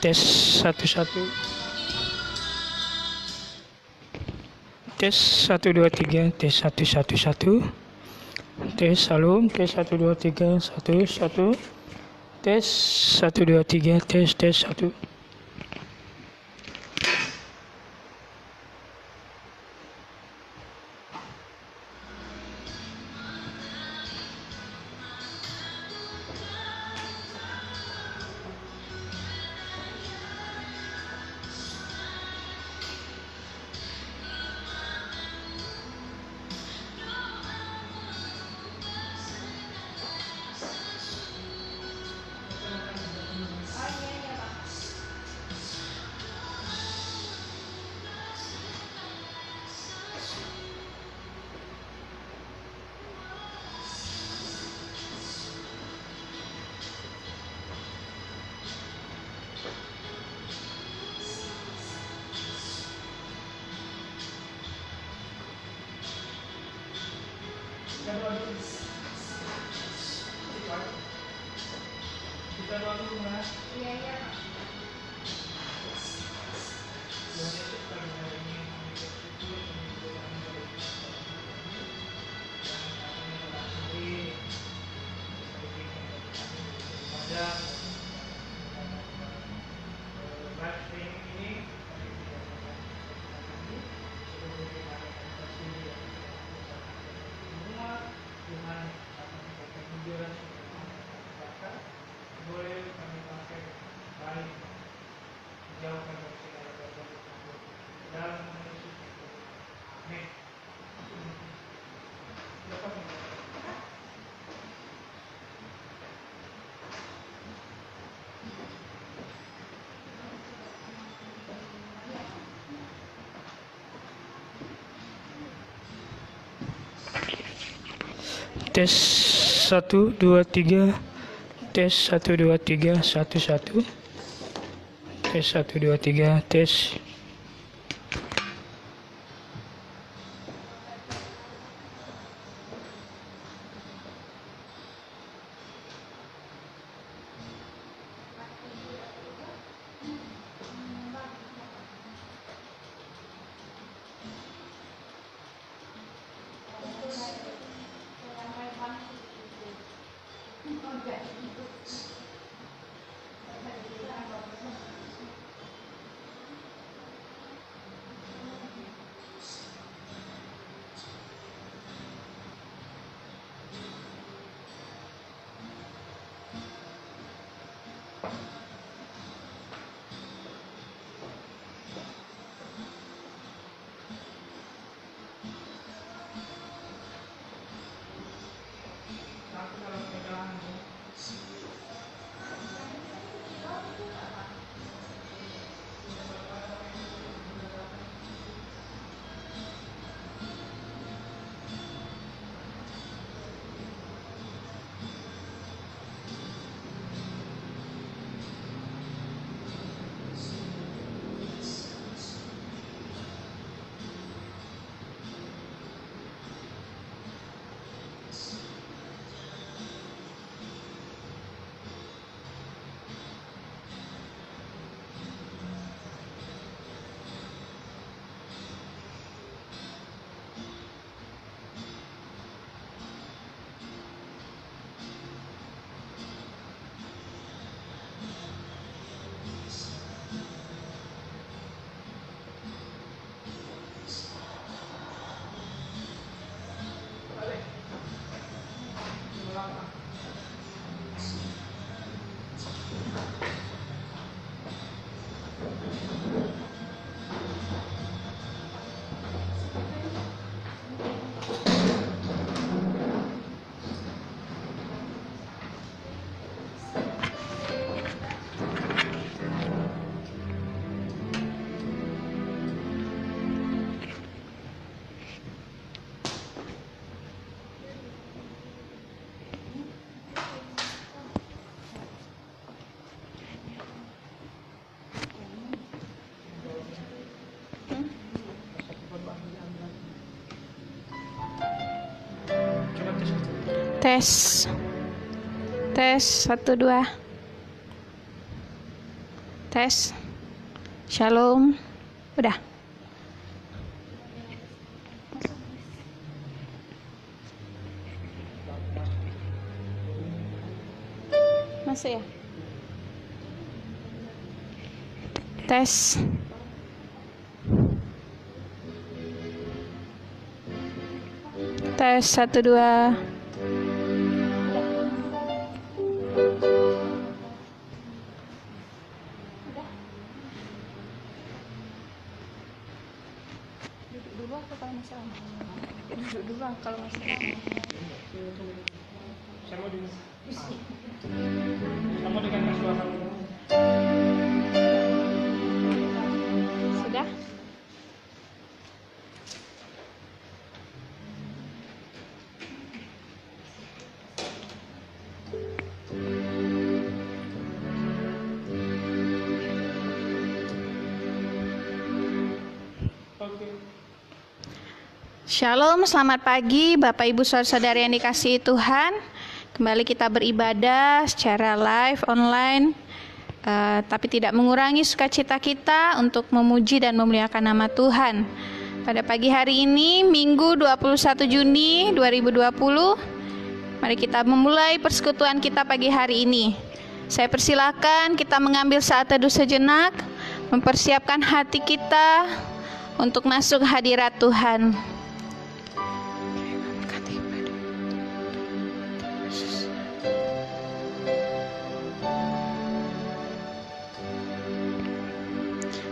tes 1 1. Tes 1 2 3 tes 1 1 1. Tes salam tes 1 2 3 1 1. Tes 1 2 3 tes 1. Tes 1 2 3 tes 1 2 3 1 1. Tes 1 2 3 tes. Tes 1 2. Tes. Shalom. Udah. Masuk ya? Tes. Tes 1 2. Duduk dulu kalau masih lama. Duduk dulu kalau masih lama. Kamu dengan Mas Wahab. Sudah? Shalom, selamat pagi Bapak Ibu Saudara-saudari yang dikasihi Tuhan. Kembali kita beribadah secara live online, tapi tidak mengurangi sukacita kita untuk memuji dan memuliakan nama Tuhan. Pada pagi hari ini, Minggu 21 Juni 2020, mari kita memulai persekutuan kita pagi hari ini. Saya persilakan kita mengambil saat teduh sejenak, mempersiapkan hati kita untuk masuk hadirat Tuhan.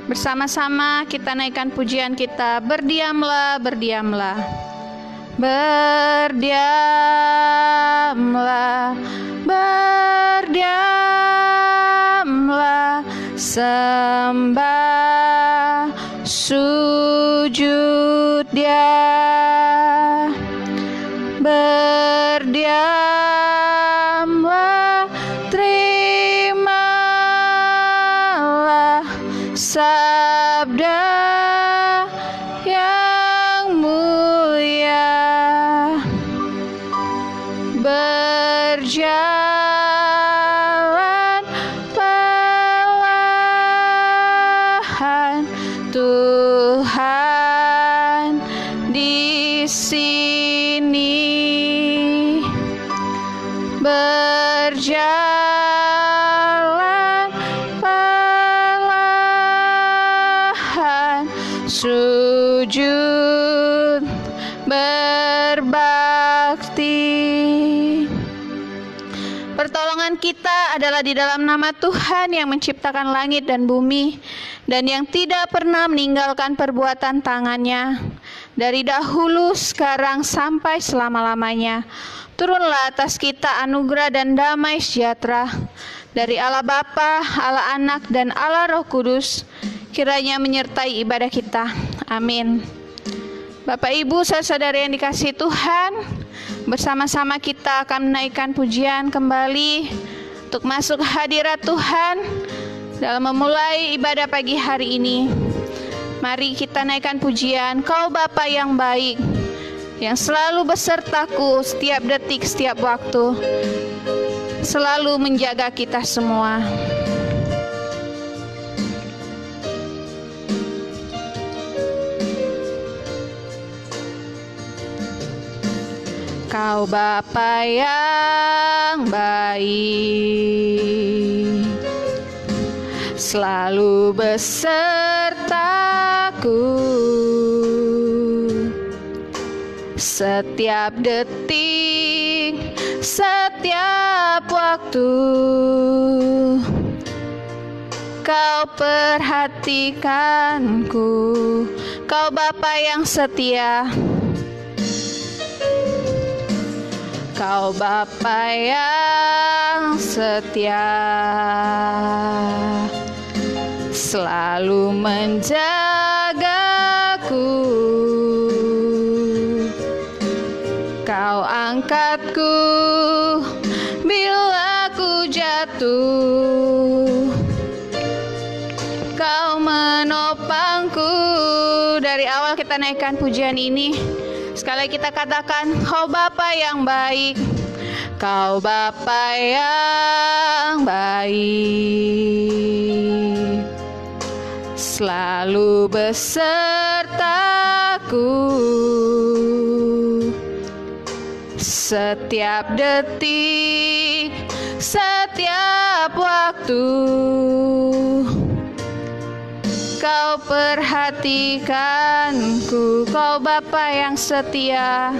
Bersama-sama kita naikkan pujian kita, berdiamlah, berdiamlah. Berdiamlah, berdiamlah, sembah, sujud Dia. Berdiamlah, terimalah sabda yang mulia. Berjalan perlahan, Tuhan di sini. Berjalan perlahan, sujud berbakti. Pertolongan kita adalah di dalam nama Tuhan yang menciptakan langit dan bumi, dan yang tidak pernah meninggalkan perbuatan tangannya, dari dahulu, sekarang, sampai selama-lamanya. Turunlah atas kita anugerah dan damai sejahtera dari Allah Bapa, Allah Anak, dan Allah Roh Kudus, kiranya menyertai ibadah kita. Amin. Bapak Ibu saudara-saudari yang dikasihi Tuhan, bersama-sama kita akan menaikkan pujian kembali untuk masuk hadirat Tuhan dalam memulai ibadah pagi hari ini. Mari kita naikkan pujian, Kau Bapa yang baik, yang selalu besertaku setiap detik, setiap waktu, selalu menjaga kita semua. Kau Bapa yang baik, selalu besertaku setiap detik, setiap waktu. Kau perhatikanku, Kau Bapa yang setia, Kau Bapa yang setia, selalu menjagaku. Kau angkatku bila ku jatuh, Kau menopangku. Dari awal kita naikkan pujian ini, sekali lagi kita katakan, Kau Bapa yang baik, Kau Bapa yang baik. selalu besertaku. Setiap detik, setiap waktu, Kau perhatikanku, Kau Bapa yang setia.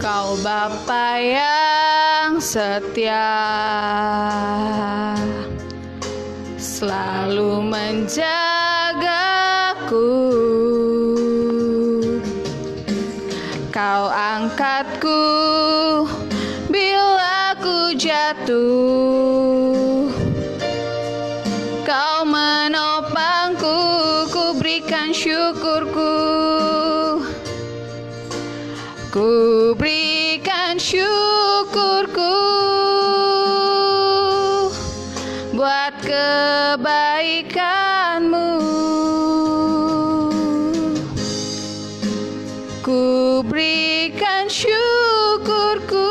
Kau Bapa yang setia, selalu menjagaku. Kau angkatku bila ku jatuh. Kau menopangku, ku berikan syukurku. Ku berikan syukurku buat kebaikan-Mu. Ku berikan syukurku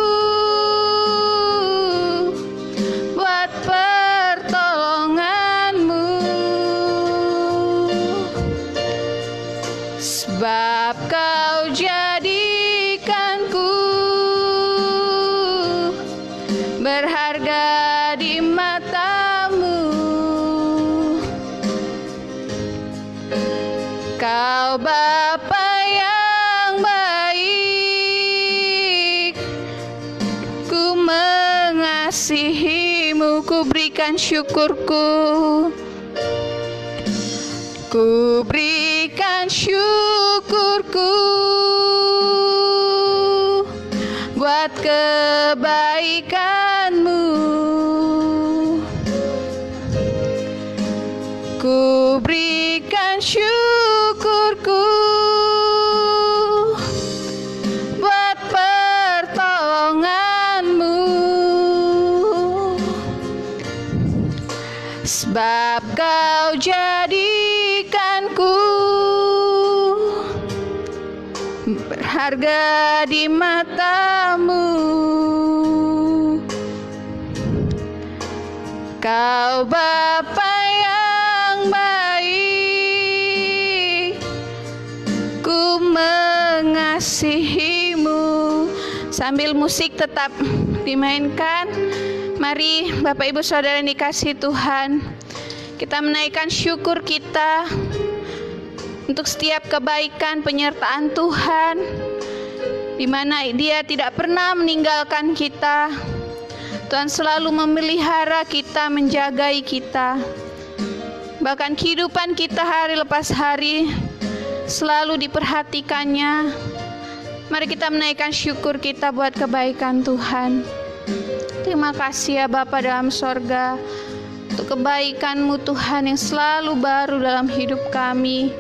buat pertolongan-Mu. Sebab Kau jadikanku berharga di mata-Mu. Kau Bapa yang baik, ku mengasihi-Mu, ku berikan syukurku. Ku berikan syukurku buat kebaikan-Mu. Ku berikan syukurku buat pertolongan-Mu. Sebab Kau jadikanku berharga di mata-Mu. Kau Bapa yang baik, ku mengasihi-Mu. Sambil musik tetap dimainkan, mari Bapak Ibu Saudara yang dikasihi Tuhan, kita menaikkan syukur kita untuk setiap kebaikan penyertaan Tuhan, di mana Dia tidak pernah meninggalkan kita. Tuhan selalu memelihara kita, menjagai kita. Bahkan kehidupan kita hari lepas hari selalu diperhatikannya. Mari kita menaikkan syukur kita buat kebaikan Tuhan. Terima kasih ya Bapa dalam sorga, untuk kebaikan-Mu Tuhan yang selalu baru dalam hidup kami.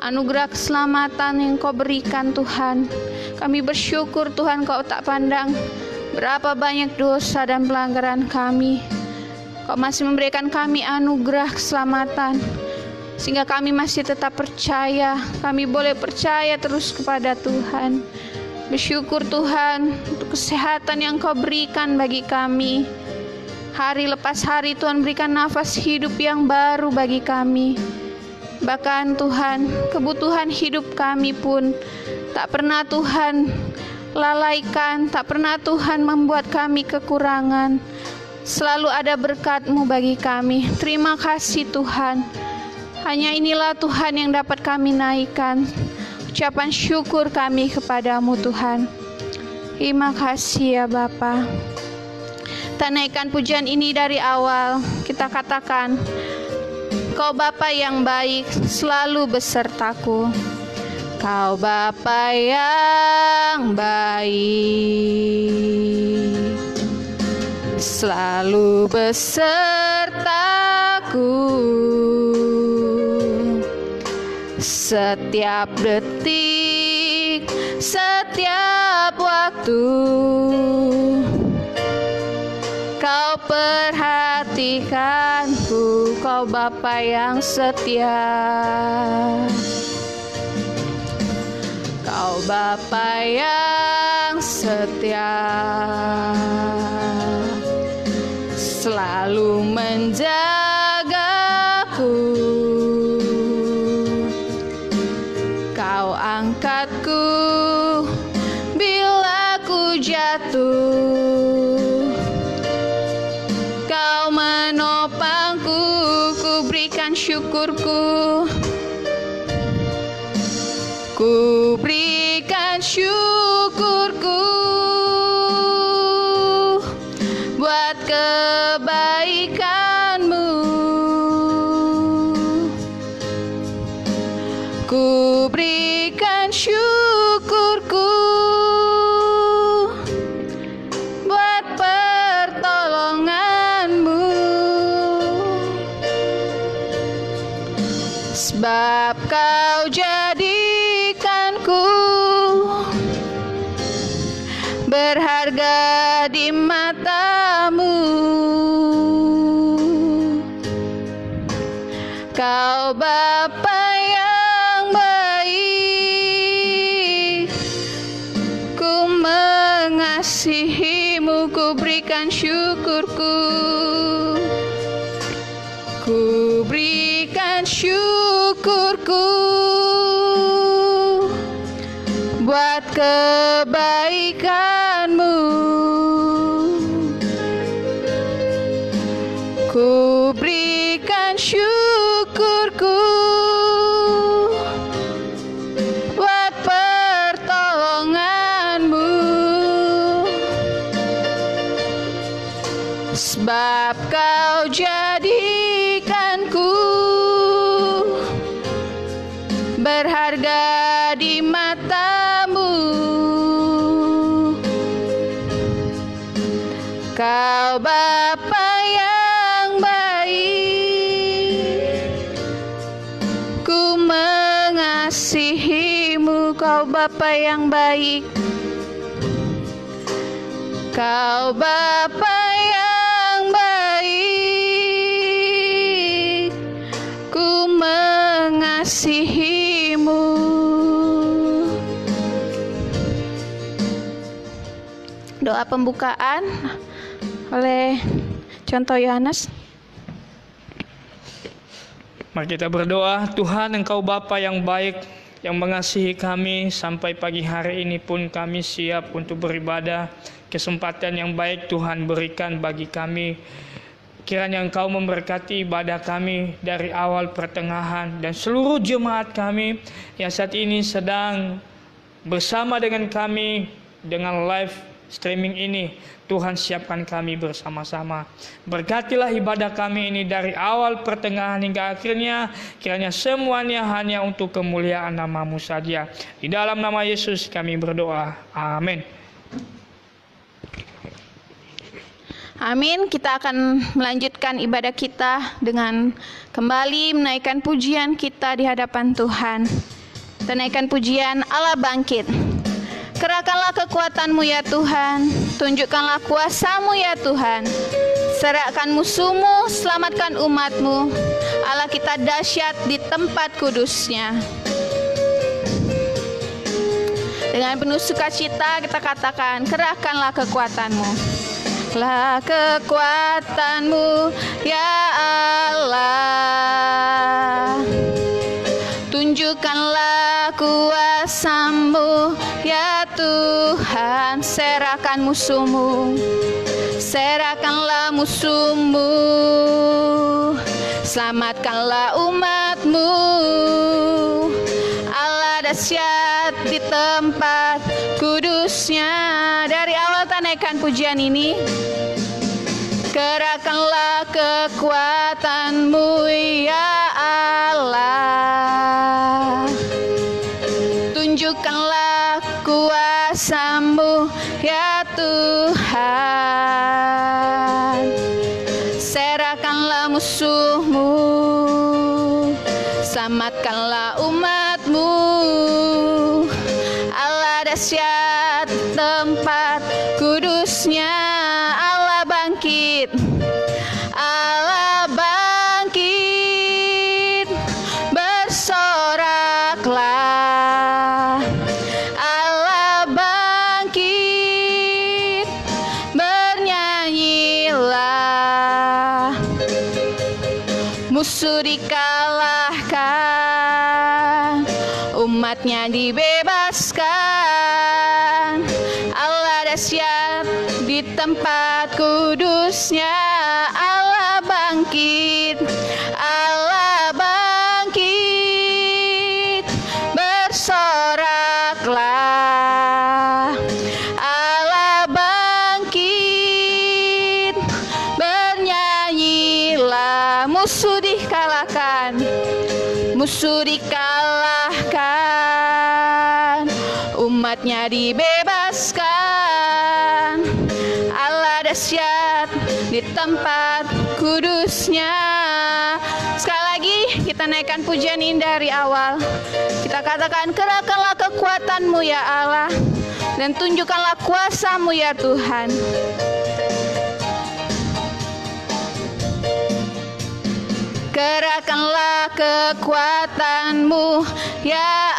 Anugerah keselamatan yang Kau berikan Tuhan. Kami bersyukur Tuhan, Kau tak pandang berapa banyak dosa dan pelanggaran kami. Kau masih memberikan kami anugerah keselamatan, sehingga kami masih tetap percaya. Kami boleh percaya terus kepada Tuhan. Bersyukur Tuhan untuk kesehatan yang Kau berikan bagi kami. Hari lepas hari Tuhan berikan nafas hidup yang baru bagi kami. Bahkan Tuhan, kebutuhan hidup kami pun tak pernah Tuhan lalaikan, tak pernah Tuhan membuat kami kekurangan. Selalu ada berkat-Mu bagi kami. Terima kasih Tuhan. Hanya inilah Tuhan yang dapat kami naikkan ucapan syukur kami kepada-Mu Tuhan. Terima kasih ya Bapa. Kita naikkan pujian ini dari awal. Kita katakan, Kau Bapa yang baik, selalu besertaku. Kau Bapa yang baik, selalu besertaku. Setiap detik, setiap waktu, Kau perhatikanku, Kau Bapa yang setia. Kau Bapa yang setia, selalu menjaga berikan syukurku. Ku berikan syukurku buat kebaikan-Mu. Ku berikan syukurku buat pertolongan-Mu. Sebab Kau jadikanku berharga di mata-Mu. Kau Bapa yang baik, ku mengasihi-Mu, ku berikan syukurku. Ku berikan syukurku buat kebaikan-Mu. Ku berikan syukurku buat pertolongan-Mu. Sebab Kau jadikanku berharga di mata-Mu. Kau Bapa yang baik, ku mengasihi-Mu. Kau Bapa yang baik, Kau Bapa yang baik, ku mengasihi-Mu. Doa pembukaan oleh Contoh Yohanes. Mari kita berdoa. Tuhan, Engkau Bapa yang baik, yang mengasihi kami, sampai pagi hari ini pun kami siap untuk beribadah. Kesempatan yang baik Tuhan berikan bagi kami. Kiranya Engkau memberkati ibadah kami dari awal, pertengahan, dan seluruh jemaat kami yang saat ini sedang bersama dengan kami dengan live streaming ini. Tuhan, siapkan kami bersama-sama. Berkatilah ibadah kami ini dari awal, pertengahan hingga akhirnya. Kiranya semuanya hanya untuk kemuliaan nama-Mu saja. Di dalam nama Yesus kami berdoa. Amin. Amin. Kita akan melanjutkan ibadah kita dengan kembali menaikkan pujian kita di hadapan Tuhan. Kita naikkan pujian Allah Bangkit. Kerahkanlah kekuatan-Mu ya Tuhan, tunjukkanlah kuasa-Mu ya Tuhan. Serahkan musuh-Mu, selamatkan umat-Mu. Allah kita dahsyat di tempat kudus-Nya. Dengan penuh sukacita kita katakan, kerahkanlah kekuatan-Mu. Lah kekuatan-Mu ya Allah, tunjukkanlah kuasa-Mu ya Tuhan. Serahkan musuh-Mu, serahkanlah musuh-Mu, selamatkanlah umat-Mu. Allah dahsyat di tempat kudus-Nya. Dari awal kita naikkan pujian ini. Kerahkanlah kekuatan-Mu ya Allah, tunjukkanlah kuasa-Mu ya Tuhan. Serahkanlah musuh-Mu, selamatkanlah umat-Mu. Allah dahsyat tempat kudus-Nya. Allah bangkit, Allah bangkit, bersoraklah. Allah bangkit, bernyanyilah. Musuh dikalahkan, umat-Nya dibebaskan. Allah dahsyat di tempat kudus-Nya. Allah bangkit, Allah musuh dikalahkan, musuh dikalahkan, umatnya dibebaskan. Allah dahsyat di tempat kudusnya. Sekali lagi kita naikkan pujian ini dari awal. Kita katakan, kerahkanlah kekuatanmu ya Allah, dan tunjukkanlah kuasamu ya Tuhan. Kerahkanlah kekuatanmu ya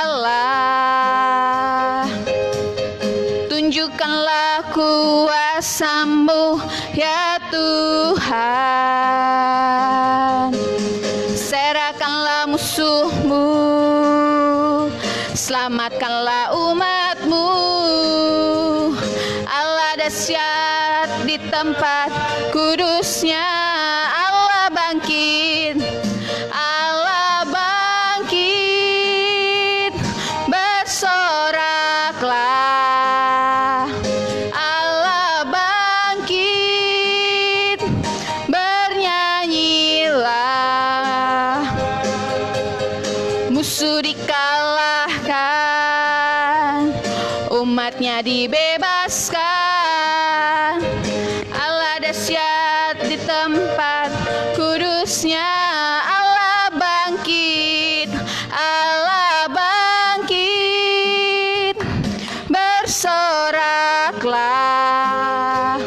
Allah, tunjukkanlah kuasamu ya Tuhan. Serahkanlah musuhmu, selamatkanlah umatmu. Allah dahsyat di tempat kudusnya. Allah bangkit, Allah bangkit, bersoraklah. Allah bangkit, bernyanyilah. Musuh dikalahkan, umatnya dibebaskan. Allah dahsyat di tempat kudusnya. Allah bangkit, Allah bangkit, bersoraklah.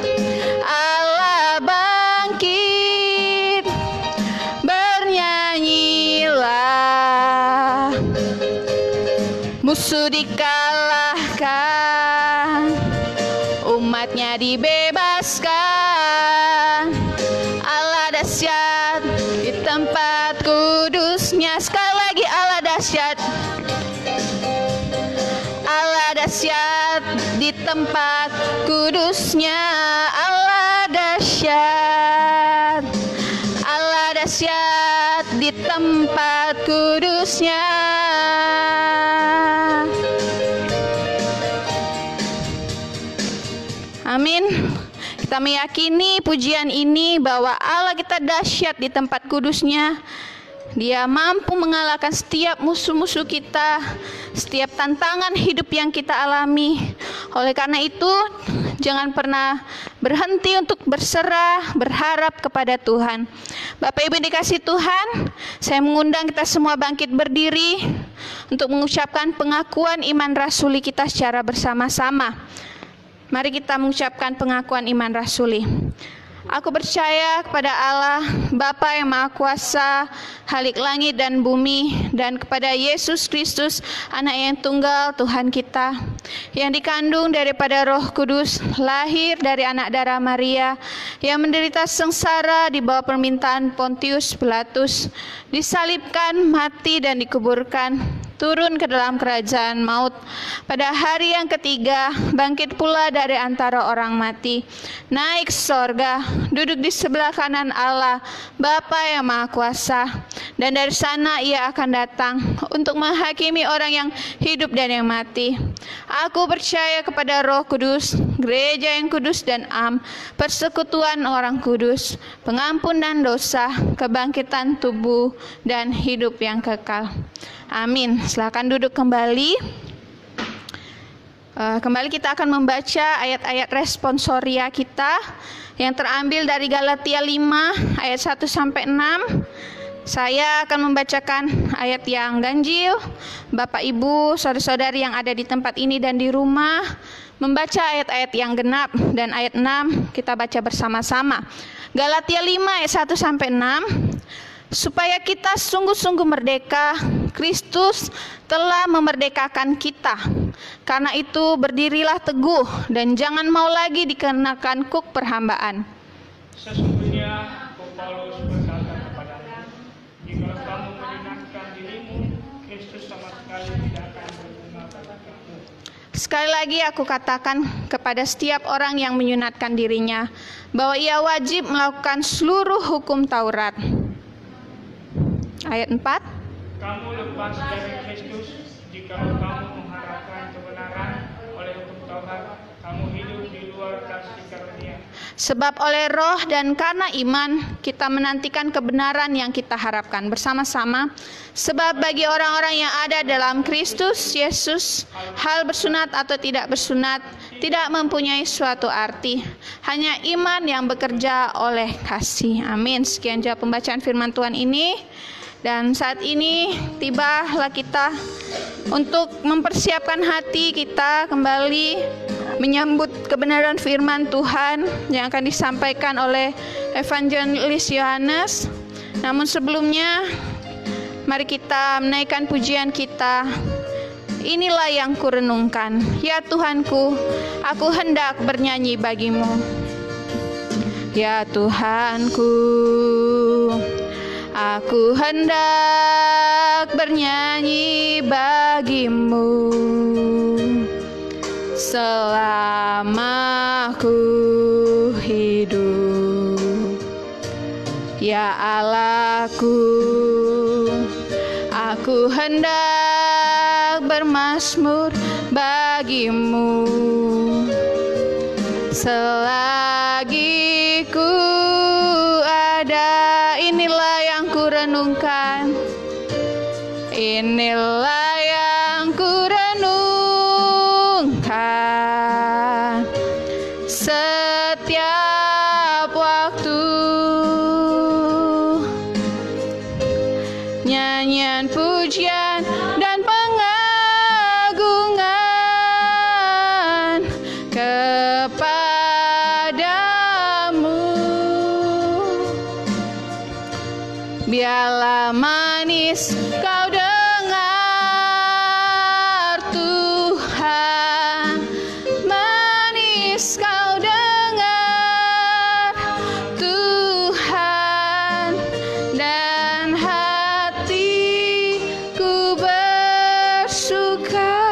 Allah bangkit, bernyanyilah. Musuh dikalahkan, umatnya dibebaskan. Allah dahsyat di tempat kudusnya. Sekali lagi, Allah dahsyat. Allah dahsyat di tempat kudusnya. Allah dahsyat. Allah dahsyat di tempat kudusnya. Amin. Kita meyakini pujian ini bahwa Allah kita dahsyat di tempat kudusnya. Dia mampu mengalahkan setiap musuh-musuh kita, setiap tantangan hidup yang kita alami. Oleh karena itu, jangan pernah berhenti untuk berserah, berharap kepada Tuhan. Bapak Ibu dikasih Tuhan, saya mengundang kita semua bangkit berdiri untuk mengucapkan pengakuan iman rasuli kita secara bersama-sama. Mari kita mengucapkan pengakuan iman rasuli. Aku percaya kepada Allah, Bapa yang Maha Kuasa, Khalik langit dan bumi, dan kepada Yesus Kristus, Anak yang tunggal Tuhan kita, yang dikandung daripada Roh Kudus, lahir dari anak darah Maria, yang menderita sengsara di bawah permintaan Pontius Pilatus, disalibkan, mati dan dikuburkan, turun ke dalam kerajaan maut. Pada hari yang ketiga, bangkit pula dari antara orang mati, naik sorga, duduk di sebelah kanan Allah, Bapa yang Maha Kuasa. Dan dari sana ia akan datang untuk menghakimi orang yang hidup dan yang mati. Aku percaya kepada Roh Kudus, gereja yang kudus dan am, persekutuan orang kudus, pengampunan dosa, kebangkitan tubuh, dan hidup yang kekal. Amin. Silakan duduk kembali. Kembali kita akan membaca ayat-ayat responsoria kita yang terambil dari Galatia 5 ayat 1 sampai 6. Saya akan membacakan ayat yang ganjil. Bapak Ibu, saudara-saudari yang ada di tempat ini dan di rumah, membaca ayat-ayat yang genap, dan ayat 6 kita baca bersama-sama. Galatia 5 ayat 1 sampai 6. Supaya kita sungguh-sungguh merdeka, Kristus telah memerdekakan kita. Karena itu berdirilah teguh dan jangan mau lagi dikenakan kuk perhambaan. Sesungguhnya Paulus berkata kepadamu, jika kamu menyenangkan dirimu, Kristus sama sekali tidak akan berguna bagi kamu. Sekali lagi aku katakan kepada setiap orang yang menyunatkan dirinya, bahwa ia wajib melakukan seluruh hukum Taurat. Ayat 4. Kamu lepas dari Kristus, jika kamu mengharapkan kebenaran oleh hukum Taurat, kamu hidup di luar kasih karunia. Sebab oleh roh dan karena iman kita menantikan kebenaran yang kita harapkan bersama-sama. Sebab bagi orang-orang yang ada dalam Kristus Yesus, hal bersunat atau tidak bersunat tidak mempunyai suatu arti. Hanya iman yang bekerja oleh kasih. Amin. Sekian jawab pembacaan firman Tuhan ini. Dan saat ini tibalah kita untuk mempersiapkan hati kita kembali menyambut kebenaran firman Tuhan yang akan disampaikan oleh Evangelis Yohanes. Namun sebelumnya, mari kita menaikkan pujian kita. Inilah yang kurenungkan, ya Tuhanku, aku hendak bernyanyi bagimu. Ya Tuhanku, aku hendak bernyanyi bagimu selama ku hidup. Ya Allahku, aku hendak bermazmur bagimu selagi ku ada. Inilah yang ku renungkan, inilah yang ku renungkan setiap waktu. Nyanyian pujian dan pengagungan kepadamu. Biarlah manis kau dengar Tuhan, manis kau dengar Tuhan, dan hatiku bersuka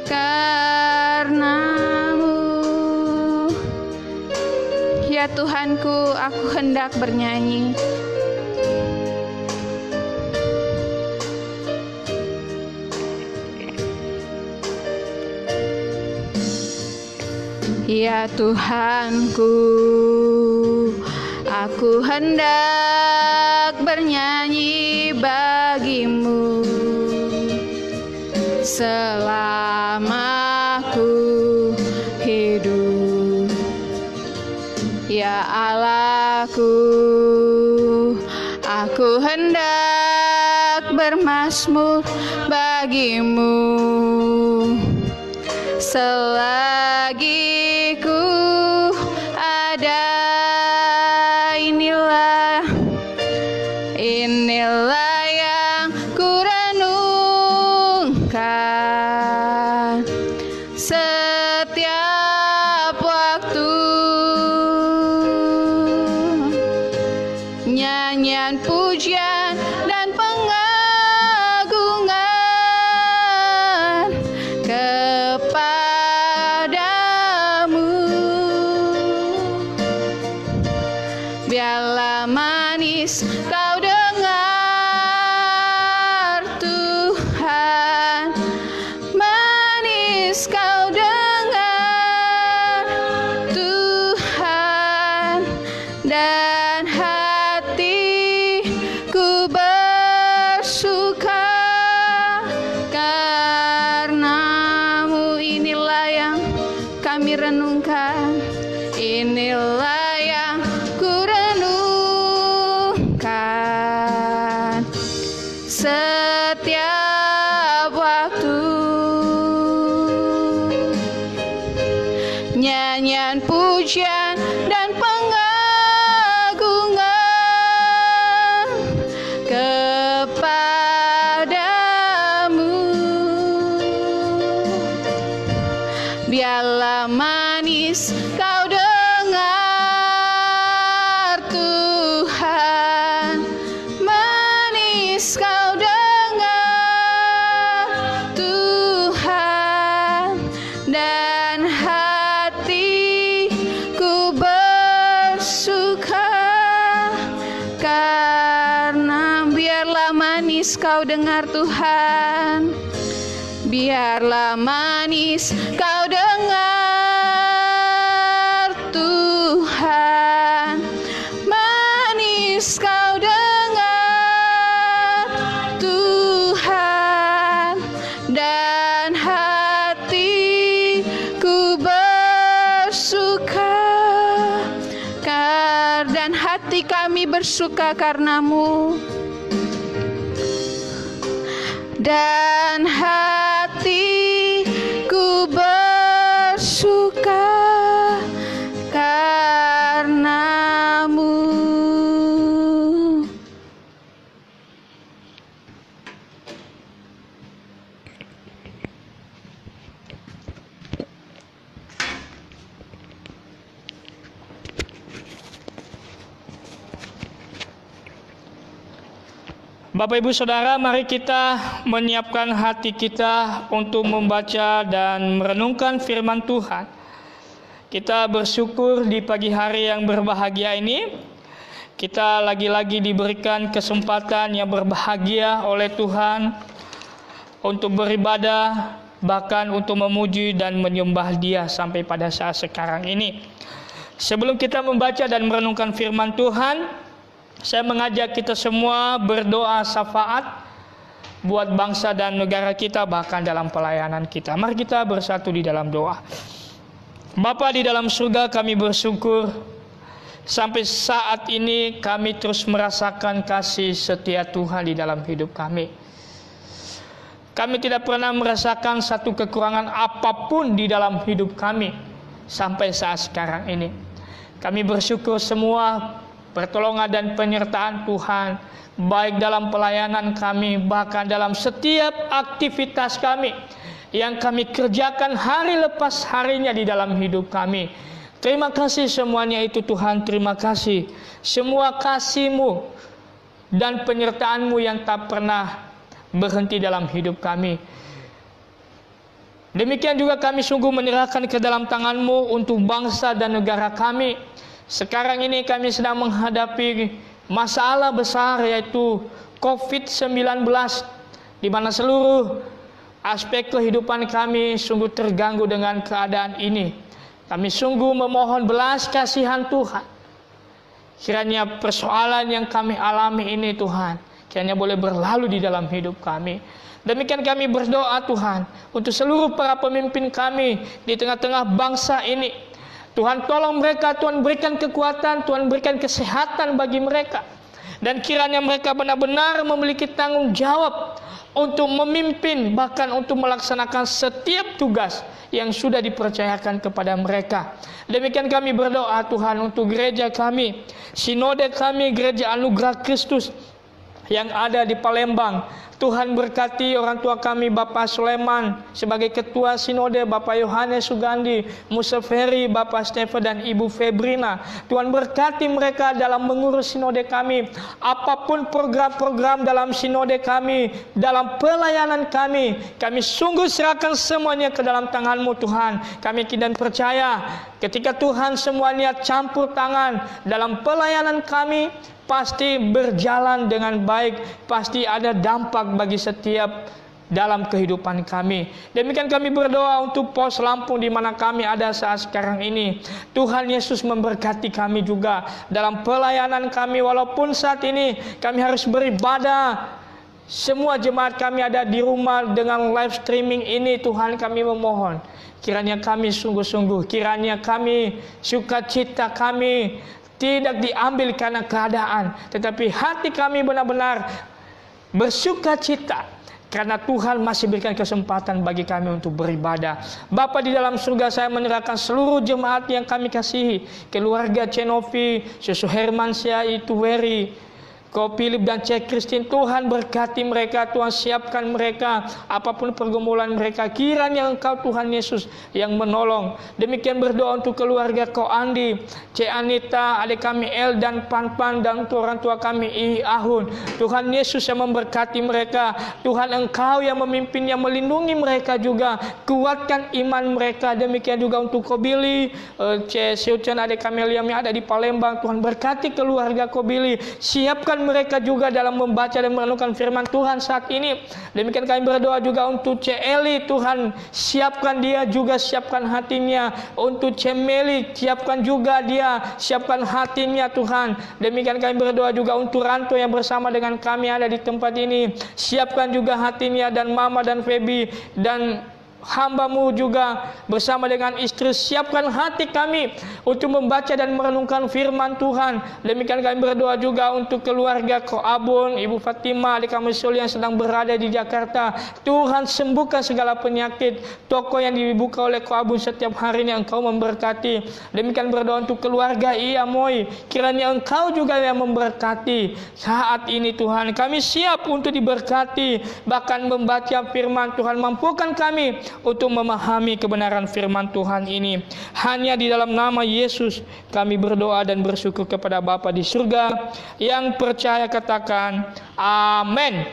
karenamu. Ya Tuhanku, aku hendak bernyanyi. Ya Tuhanku, aku hendak bernyanyi bagimu selama ku hidup. Ya Allahku, aku hendak bermazmur bagimu selagi ku ada. Inilah yang ku renungkan setiap waktu. Nyanyian pujian dan pengagungan kepadamu. Biarlah manis kau dengar Tuhan, manis kau dengar Tuhan, dan hatiku bersuka karenamu. Inilah yang kami renungkan, inilah yang ku renungkan setiap waktu. Nyanyian pujian dan pengagungan kepadamu. Biarlah manis kau dengar Tuhan, manis kau dengar Tuhan, dan hatiku bersuka karena. Biarlah manis kau dengar Tuhan, biarlah manis kau dengar Tuhan. dan hati kami bersuka karenamu. Dan hatiku bersuka karenamu. Bapak Ibu Saudara, mari kita menyiapkan hati kita untuk membaca dan merenungkan firman Tuhan. Kita bersyukur di pagi hari yang berbahagia ini. Kita lagi-lagi diberikan kesempatan yang berbahagia oleh Tuhan untuk beribadah, bahkan untuk memuji dan menyembah Dia sampai pada saat sekarang ini. Sebelum kita membaca dan merenungkan firman Tuhan, saya mengajak kita semua berdoa syafaat buat bangsa dan negara kita, bahkan dalam pelayanan kita. Mari kita bersatu di dalam doa. Bapa di dalam surga, kami bersyukur sampai saat ini kami terus merasakan kasih setia Tuhan di dalam hidup kami. Kami tidak pernah merasakan satu kekurangan apapun di dalam hidup kami sampai saat sekarang ini. Kami bersyukur semua pertolongan dan penyertaan Tuhan, baik dalam pelayanan kami, bahkan dalam setiap aktivitas kami yang kami kerjakan hari lepas harinya di dalam hidup kami. Terima kasih semuanya itu Tuhan, terima kasih. Semua kasih-Mu dan penyertaan-Mu yang tak pernah berhenti dalam hidup kami. Demikian juga kami sungguh menyerahkan ke dalam tangan-Mu untuk bangsa dan negara kami. Sekarang ini kami sedang menghadapi masalah besar, yaitu COVID-19, di mana seluruh aspek kehidupan kami sungguh terganggu dengan keadaan ini. Kami sungguh memohon belas kasihan Tuhan. Kiranya persoalan yang kami alami ini Tuhan, kiranya boleh berlalu di dalam hidup kami. Demikian kami berdoa Tuhan untuk seluruh para pemimpin kami di tengah-tengah bangsa ini. Tuhan tolong mereka, Tuhan berikan kekuatan, Tuhan berikan kesehatan bagi mereka. Dan kiranya mereka benar-benar memiliki tanggung jawab untuk memimpin, bahkan untuk melaksanakan setiap tugas yang sudah dipercayakan kepada mereka. Demikian kami berdoa Tuhan untuk gereja kami, sinode kami, Gereja Anugerah Kristus yang ada di Palembang. Tuhan berkati orang tua kami, Bapak Sulaiman sebagai Ketua Sinode, Bapak Yohanes Sugandi, Musa Ferry, Bapak Stephen dan Ibu Febrina. Tuhan berkati mereka dalam mengurus sinode kami. Apapun program-program dalam sinode kami, dalam pelayanan kami sungguh serahkan semuanya ke dalam tangan-Mu Tuhan. Kami dan percaya ketika Tuhan semuanya campur tangan dalam pelayanan kami, pasti berjalan dengan baik, pasti ada dampak bagi setiap dalam kehidupan kami. Demikian kami berdoa untuk pos Lampung di mana kami ada saat sekarang ini. Tuhan Yesus memberkati kami juga dalam pelayanan kami, walaupun saat ini kami harus beribadah. Semua jemaat kami ada di rumah dengan live streaming ini. Tuhan, kami memohon kiranya kami sungguh-sungguh, kiranya kami sukacita kami tidak diambil karena keadaan, tetapi hati kami benar-benar bersuka cita karena Tuhan masih berikan kesempatan bagi kami untuk beribadah. Bapa di dalam surga, saya menyerahkan seluruh jemaat yang kami kasihi, keluarga Cenovi, Susu Hermansyah, Ituweri, Ko Philip dan Cek Christine. Tuhan berkati mereka, Tuhan siapkan mereka, apapun pergumulan mereka, kiranya Engkau Tuhan Yesus yang menolong. Demikian berdoa untuk keluarga Ko Andi, Cek Anita, adik kami El dan Pan dan untuk orang tua kami I Ahun. Tuhan Yesus yang memberkati mereka, Tuhan Engkau yang memimpin, yang melindungi mereka juga, kuatkan iman mereka. Demikian juga untuk Ko Billy, Cek Siucan, adik kami yang ada di Palembang. Tuhan berkati keluarga Ko Billy, siapkan mereka juga dalam membaca dan merenungkan firman Tuhan saat ini. Demikian kami berdoa juga untuk Cek Eli, Tuhan siapkan dia juga, siapkan hatinya. Untuk Cek Meli, siapkan juga dia, siapkan hatinya Tuhan. Demikian kami berdoa juga untuk Ranto yang bersama dengan kami ada di tempat ini, siapkan juga hatinya, dan Mama dan Feby dan hamba-Mu juga bersama dengan istri siapkan hati kami untuk membaca dan merenungkan firman Tuhan. Demikian kami berdoa juga untuk keluarga Ko Abun, Ibu Fatima, adik kami Sul yang sedang berada di Jakarta. Tuhan sembuhkan segala penyakit. Toko yang dibuka oleh Ko Abun setiap hari ini Engkau memberkati. Demikian berdoa untuk keluarga Iamoy, kiranya Engkau juga yang memberkati. Saat ini Tuhan kami siap untuk diberkati, bahkan membaca firman Tuhan. Mampukan kami untuk memahami kebenaran firman Tuhan ini. Hanya di dalam nama Yesus kami berdoa dan bersyukur kepada Bapa di surga. Yang percaya katakan amin.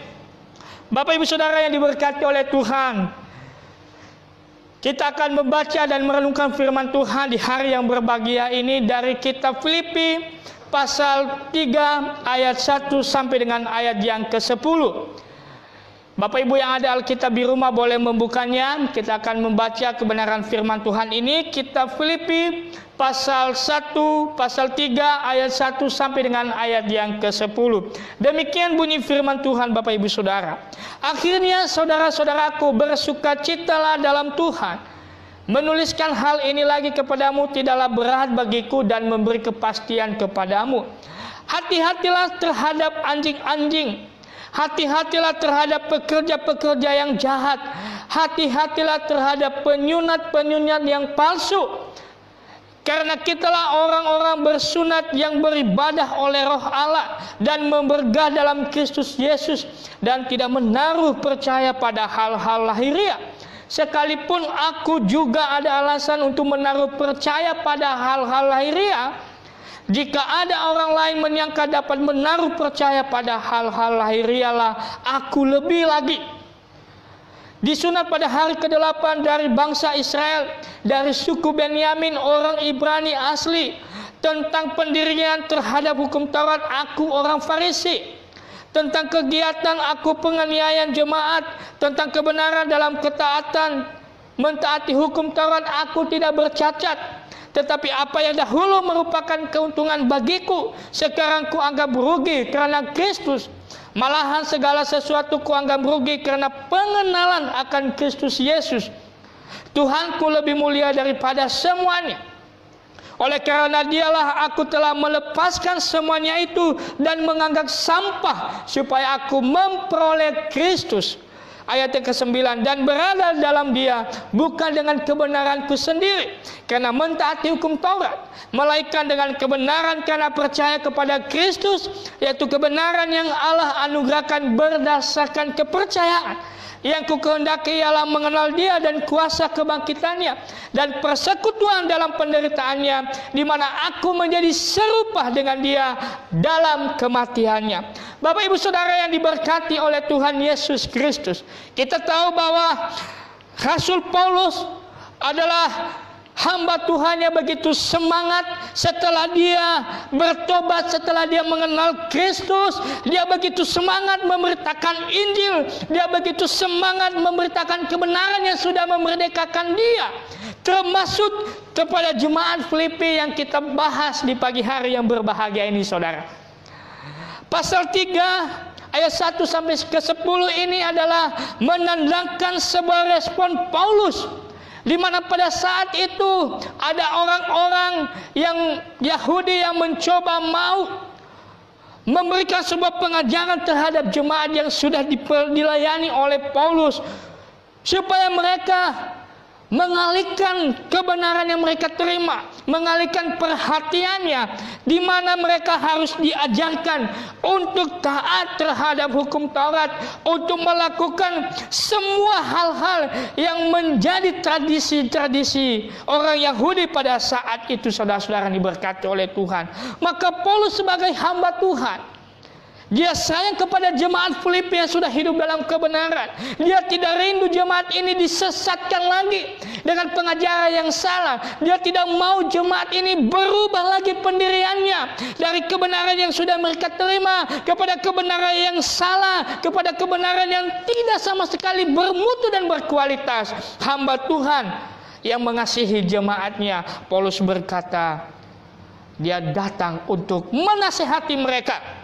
Bapak Ibu Saudara yang diberkati oleh Tuhan, kita akan membaca dan merenungkan firman Tuhan di hari yang berbahagia ini dari kitab Filipi pasal 3 ayat 1 sampai dengan ayat yang ke-10. Bapak Ibu yang ada Alkitab di rumah boleh membukanya. Kita akan membaca kebenaran firman Tuhan ini. Kitab Filipi pasal 1, pasal 3 ayat 1 sampai dengan ayat yang ke-10. Demikian bunyi firman Tuhan Bapak Ibu Saudara. Akhirnya saudara-saudaraku, bersukacitalah dalam Tuhan. Menuliskan hal ini lagi kepadamu tidaklah berat bagiku dan memberi kepastian kepadamu. Hati-hatilah terhadap anjing-anjing. Hati-hatilah terhadap pekerja-pekerja yang jahat. Hati-hatilah terhadap penyunat-penyunat yang palsu. Karena kitalah orang-orang bersunat yang beribadah oleh Roh Allah dan memergah dalam Kristus Yesus dan tidak menaruh percaya pada hal-hal lahiriah. Sekalipun aku juga ada alasan untuk menaruh percaya pada hal-hal lahiriah, jika ada orang lain menyangka dapat menaruh percaya pada hal-hal lahiriahlah aku lebih lagi. Disunat pada hari ke-8 dari bangsa Israel, dari suku Benyamin, orang Ibrani asli. Tentang pendirian terhadap hukum Taurat aku orang Farisi. Tentang kegiatan aku penganiayaan jemaat. Tentang kebenaran dalam ketaatan mentaati hukum Taurat aku tidak bercacat. Tetapi apa yang dahulu merupakan keuntungan bagiku, sekarang kuanggap rugi karena Kristus. Malahan segala sesuatu kuanggap rugi karena pengenalan akan Kristus Yesus, Tuhanku lebih mulia daripada semuanya. Oleh karena dialah aku telah melepaskan semuanya itu dan menganggap sampah supaya aku memperoleh Kristus. Ayat yang ke-9, dan berada dalam dia bukan dengan kebenaranku sendiri karena mentaati hukum Taurat, melainkan dengan kebenaran karena percaya kepada Kristus, yaitu kebenaran yang Allah anugerahkan berdasarkan kepercayaan. Yang kukehendaki ialah mengenal dia dan kuasa kebangkitannya dan persekutuan dalam penderitaannya, di mana aku menjadi serupa dengan dia dalam kematiannya. Bapak Ibu Saudara yang diberkati oleh Tuhan Yesus Kristus, kita tahu bahwa Rasul Paulus adalah hamba Tuhan yang begitu semangat setelah dia bertobat, setelah dia mengenal Kristus. Dia begitu semangat memberitakan Injil. Dia begitu semangat memberitakan kebenaran yang sudah memerdekakan dia. Termasuk kepada jemaat Filipi yang kita bahas di pagi hari yang berbahagia ini, saudara. Pasal 3 ayat 1 sampai ke-10 ini adalah menandakan sebuah respon Paulus, di mana pada saat itu ada orang-orang yang Yahudi yang mencoba mau memberikan sebuah pengajaran terhadap jemaat yang sudah dilayani oleh Paulus, supaya mereka mengalihkan kebenaran yang mereka terima, mengalihkan perhatiannya, di mana mereka harus diajarkan untuk taat terhadap hukum Taurat, untuk melakukan semua hal-hal yang menjadi tradisi-tradisi orang Yahudi pada saat itu, saudara-saudara diberkati oleh Tuhan. Maka Paulus sebagai hamba Tuhan, dia sayang kepada jemaat Filipi yang sudah hidup dalam kebenaran. Dia tidak rindu jemaat ini disesatkan lagi dengan pengajaran yang salah. Dia tidak mau jemaat ini berubah lagi pendiriannya dari kebenaran yang sudah mereka terima kepada kebenaran yang salah, kepada kebenaran yang tidak sama sekali bermutu dan berkualitas. Hamba Tuhan yang mengasihi jemaatnya, Paulus berkata, dia datang untuk menasihati mereka.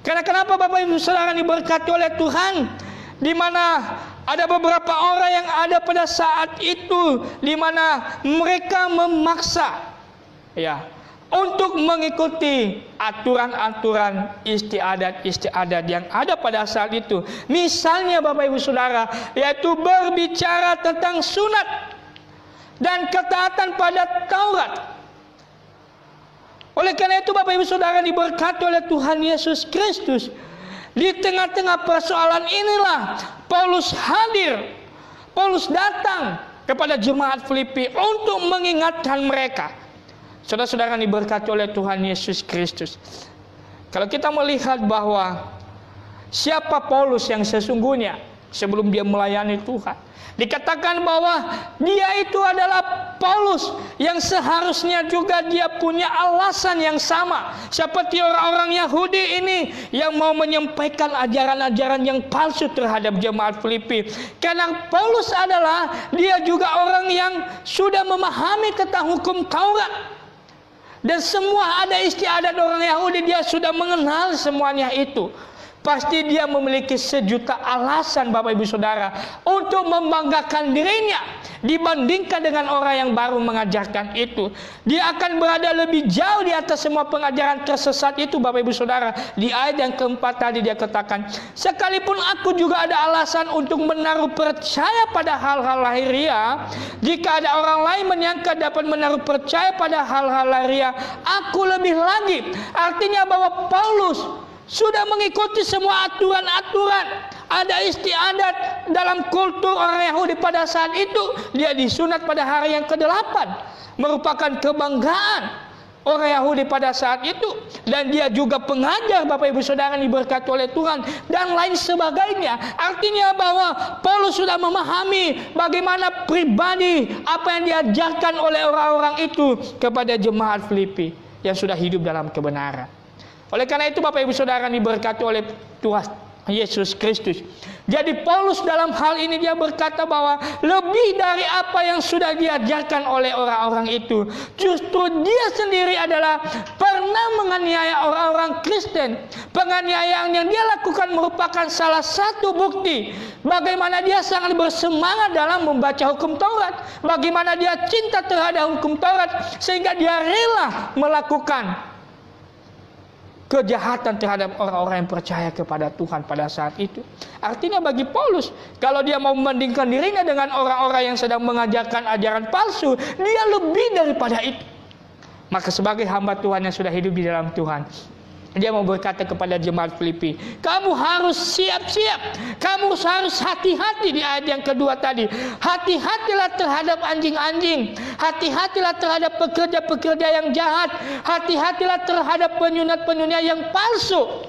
Karena kenapa Bapak Ibu Saudara diberkati oleh Tuhan, di mana Ada beberapa orang yang ada pada saat itu di mana mereka memaksa untuk mengikuti aturan-aturan istiadat yang ada pada saat itu. Misalnya Bapak Ibu Saudara, yaitu berbicara tentang sunat dan ketaatan pada Taurat. Oleh karena itu Bapak Ibu Saudara diberkati oleh Tuhan Yesus Kristus. Di tengah-tengah persoalan inilah Paulus hadir. Paulus datang kepada jemaat Filipi untuk mengingatkan mereka. Saudara-saudara diberkati oleh Tuhan Yesus Kristus. Kalau kita melihat bahwa siapa Paulus yang sesungguhnya sebelum dia melayani Tuhan, dikatakan bahwa dia itu adalah Paulus yang seharusnya juga dia punya alasan yang sama seperti orang-orang Yahudi ini yang mau menyampaikan ajaran-ajaran yang palsu terhadap jemaat Filipi. Karena Paulus adalah dia juga orang yang sudah memahami tentang hukum Taurat. Dan semua ada istiadat orang Yahudi, dia sudah mengenal semuanya itu. Pasti dia memiliki sejuta alasan Bapak Ibu Saudara untuk membanggakan dirinya dibandingkan dengan orang yang baru mengajarkan itu. Dia akan berada lebih jauh di atas semua pengajaran tersesat itu Bapak Ibu Saudara. Di ayat yang keempat tadi dia katakan, sekalipun aku juga ada alasan untuk menaruh percaya pada hal-hal lahiriah, jika ada orang lain menyangka dapat menaruh percaya pada hal-hal lahiriah, aku lebih lagi. Artinya bahwa Paulus sudah mengikuti semua aturan-aturan. Ada istiadat dalam kultur orang Yahudi pada saat itu. Dia disunat pada hari yang ke-8, merupakan kebanggaan orang Yahudi pada saat itu. Dan dia juga pengajar Bapak Ibu Saudara diberkati oleh Tuhan dan lain sebagainya. Artinya bahwa Paulus sudah memahami bagaimana pribadi apa yang diajarkan oleh orang-orang itu kepada jemaat Filipi yang sudah hidup dalam kebenaran. Oleh karena itu Bapak Ibu Saudara diberkati oleh Tuhan Yesus Kristus. Jadi Paulus dalam hal ini dia berkata bahwa lebih dari apa yang sudah diajarkan oleh orang-orang itu, justru dia sendiri adalah pernah menganiaya orang-orang Kristen. Penganiayaan yang dia lakukan merupakan salah satu bukti bagaimana dia sangat bersemangat dalam membaca hukum Taurat, bagaimana dia cinta terhadap hukum Taurat sehingga dia rela melakukan kejahatan terhadap orang-orang yang percaya kepada Tuhan pada saat itu. Artinya bagi Paulus, kalau dia mau membandingkan dirinya dengan orang-orang yang sedang mengajarkan ajaran palsu, dia lebih daripada itu. Maka sebagai hamba Tuhan yang sudah hidup di dalam Tuhan, dia mau berkata kepada jemaat Filipi, kamu harus siap-siap, kamu harus hati-hati. Di ayat yang kedua tadi, hati-hatilah terhadap anjing-anjing, hati-hatilah terhadap pekerja-pekerja yang jahat, hati-hatilah terhadap penyunat-penyunat yang palsu.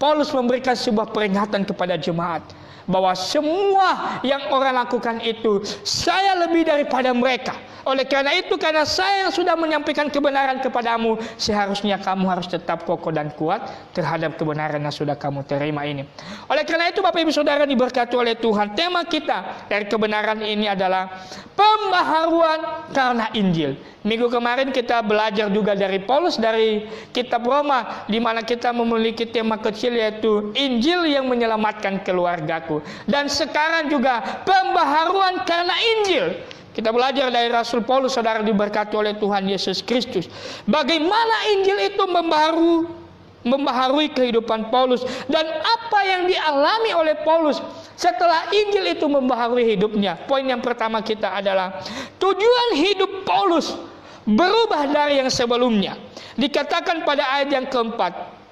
Paulus memberikan sebuah peringatan kepada jemaat bahwa semua yang orang lakukan itu, saya lebih daripada mereka. Oleh karena itu, karena saya yang sudah menyampaikan kebenaran kepadamu, seharusnya kamu harus tetap kokoh dan kuat terhadap kebenaran yang sudah kamu terima ini. Oleh karena itu Bapak Ibu Saudara diberkati oleh Tuhan, tema kita dari kebenaran ini adalah pembaharuan karena Injil. Minggu kemarin kita belajar juga dari Paulus dari kitab Roma, di mana kita memiliki tema kecil yaitu Injil yang menyelamatkan keluargaku. Dan sekarang juga pembaharuan karena Injil. Kita belajar dari Rasul Paulus, saudara diberkati oleh Tuhan Yesus Kristus. Bagaimana Injil itu membaharui kehidupan Paulus. Dan apa yang dialami oleh Paulus setelah Injil itu membaharui hidupnya. Poin yang pertama kita adalah tujuan hidup Paulus berubah dari yang sebelumnya. Dikatakan pada ayat yang keempat.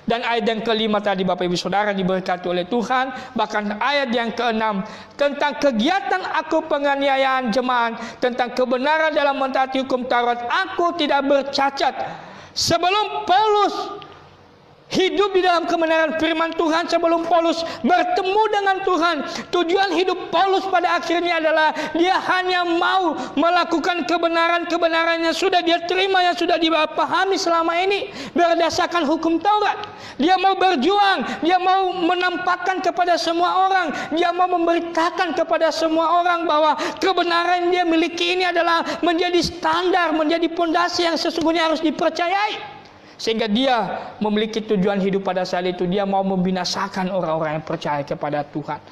Dan ayat yang kelima tadi Bapak Ibu Saudara diberkati oleh Tuhan. Bahkan ayat yang keenam tentang kegiatan aku penganiayaan jemaat, tentang kebenaran dalam mentaati hukum Taurat, aku tidak bercacat. Sebelum Paulus hidup di dalam kebenaran firman Tuhan, sebelum Paulus bertemu dengan Tuhan, tujuan hidup Paulus pada akhirnya adalah dia hanya mau melakukan kebenaran-kebenaran yang sudah dia terima, yang sudah dia pahami selama ini berdasarkan hukum Taurat. Dia mau berjuang, dia mau menampakkan kepada semua orang, dia mau memberitakan kepada semua orang bahwa kebenaran yang dia miliki ini adalah menjadi standar, menjadi pondasi yang sesungguhnya harus dipercayai. Sehingga dia memiliki tujuan hidup pada saat itu. Dia mau membinasakan orang-orang yang percaya kepada Tuhan.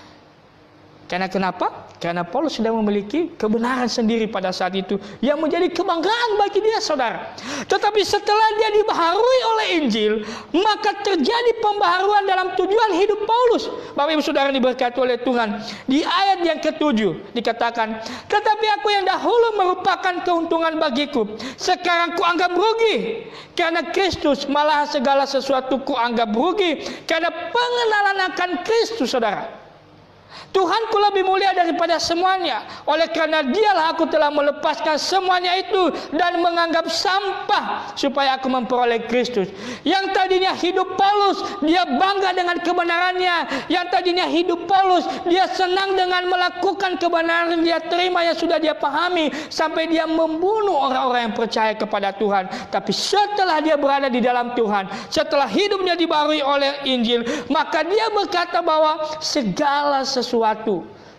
Karena kenapa? Karena Paulus sudah memiliki kebenaran sendiri pada saat itu yang menjadi kebanggaan bagi dia, saudara. Tetapi setelah dia dibaharui oleh Injil, maka terjadi pembaharuan dalam tujuan hidup Paulus. Bapak Ibu Saudara diberkati oleh Tuhan. Di ayat yang ke-7 dikatakan, tetapi aku yang dahulu merupakan keuntungan bagiku, sekarang kuanggap rugi karena Kristus, malah segala sesuatu kuanggap rugi karena pengenalan akan Kristus, saudara. Tuhanku lebih mulia daripada semuanya. Oleh karena dialah aku telah melepaskan semuanya itu dan menganggap sampah supaya aku memperoleh Kristus. Yang tadinya hidup Paulus, dia bangga dengan kebenarannya. Yang tadinya hidup Paulus, dia senang dengan melakukan kebenaran yang dia terima, yang sudah dia pahami, sampai dia membunuh orang-orang yang percaya kepada Tuhan. Tapi setelah dia berada di dalam Tuhan, setelah hidupnya dibaharui oleh Injil, maka dia berkata bahwa segala sesuatu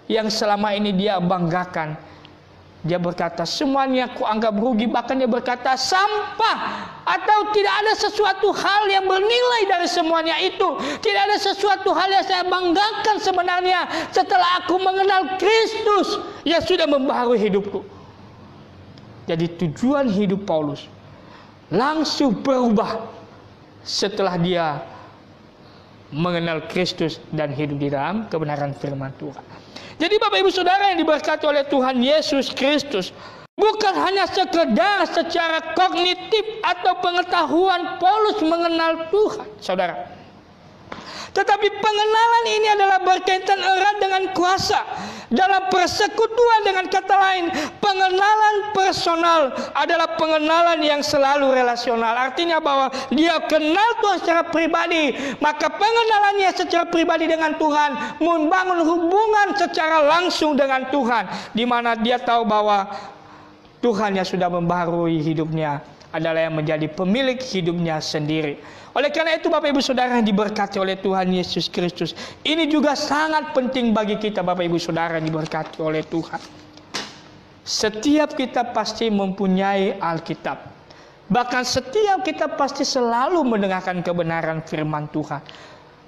yang selama ini dia banggakan, dia berkata semuanya kuanggap rugi. Bahkan dia berkata sampah, atau tidak ada sesuatu hal yang bernilai dari semuanya itu. Tidak ada sesuatu hal yang saya banggakan sebenarnya setelah aku mengenal Kristus yang sudah membaharui hidupku. Jadi tujuan hidup Paulus langsung berubah setelah dia mengenal Kristus dan hidup di dalam kebenaran firman Tuhan. Jadi Bapak Ibu Saudara yang diberkati oleh Tuhan Yesus Kristus, bukan hanya sekedar secara kognitif atau pengetahuan Paulus mengenal Tuhan, saudara. Tetapi pengenalan ini adalah berkaitan erat dengan kuasa. Dalam persekutuan, dengan kata lain, pengenalan personal adalah pengenalan yang selalu relasional. Artinya bahwa dia kenal Tuhan secara pribadi, maka pengenalannya secara pribadi dengan Tuhan membangun hubungan secara langsung dengan Tuhan, di mana dia tahu bahwa Tuhan yang sudah membaharui hidupnya adalah yang menjadi pemilik hidupnya sendiri. Oleh karena itu Bapak Ibu Saudara yang diberkati oleh Tuhan Yesus Kristus, ini juga sangat penting bagi kita Bapak Ibu Saudara yang diberkati oleh Tuhan. Setiap kita pasti mempunyai Alkitab. Bahkan setiap kita pasti selalu mendengarkan kebenaran firman Tuhan.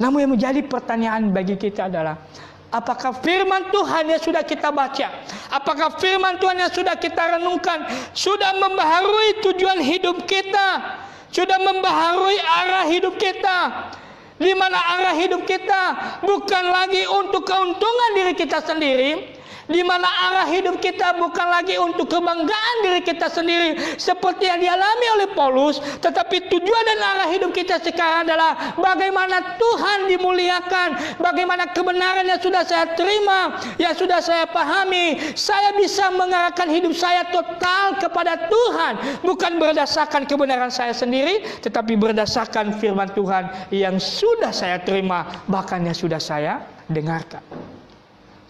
Namun yang menjadi pertanyaan bagi kita adalah, apakah firman Tuhan yang sudah kita baca, apakah firman Tuhan yang sudah kita renungkan sudah membaharui tujuan hidup kita, sudah membaharui arah hidup kita, di mana arah hidup kita bukan lagi untuk keuntungan diri kita sendiri, di mana arah hidup kita bukan lagi untuk kebanggaan diri kita sendiri seperti yang dialami oleh Paulus, tetapi tujuan dan arah hidup kita sekarang adalah bagaimana Tuhan dimuliakan, bagaimana kebenaran yang sudah saya terima, yang sudah saya pahami, saya bisa mengarahkan hidup saya total kepada Tuhan, bukan berdasarkan kebenaran saya sendiri, tetapi berdasarkan firman Tuhan yang sudah saya terima, bahkan yang sudah saya dengarkan.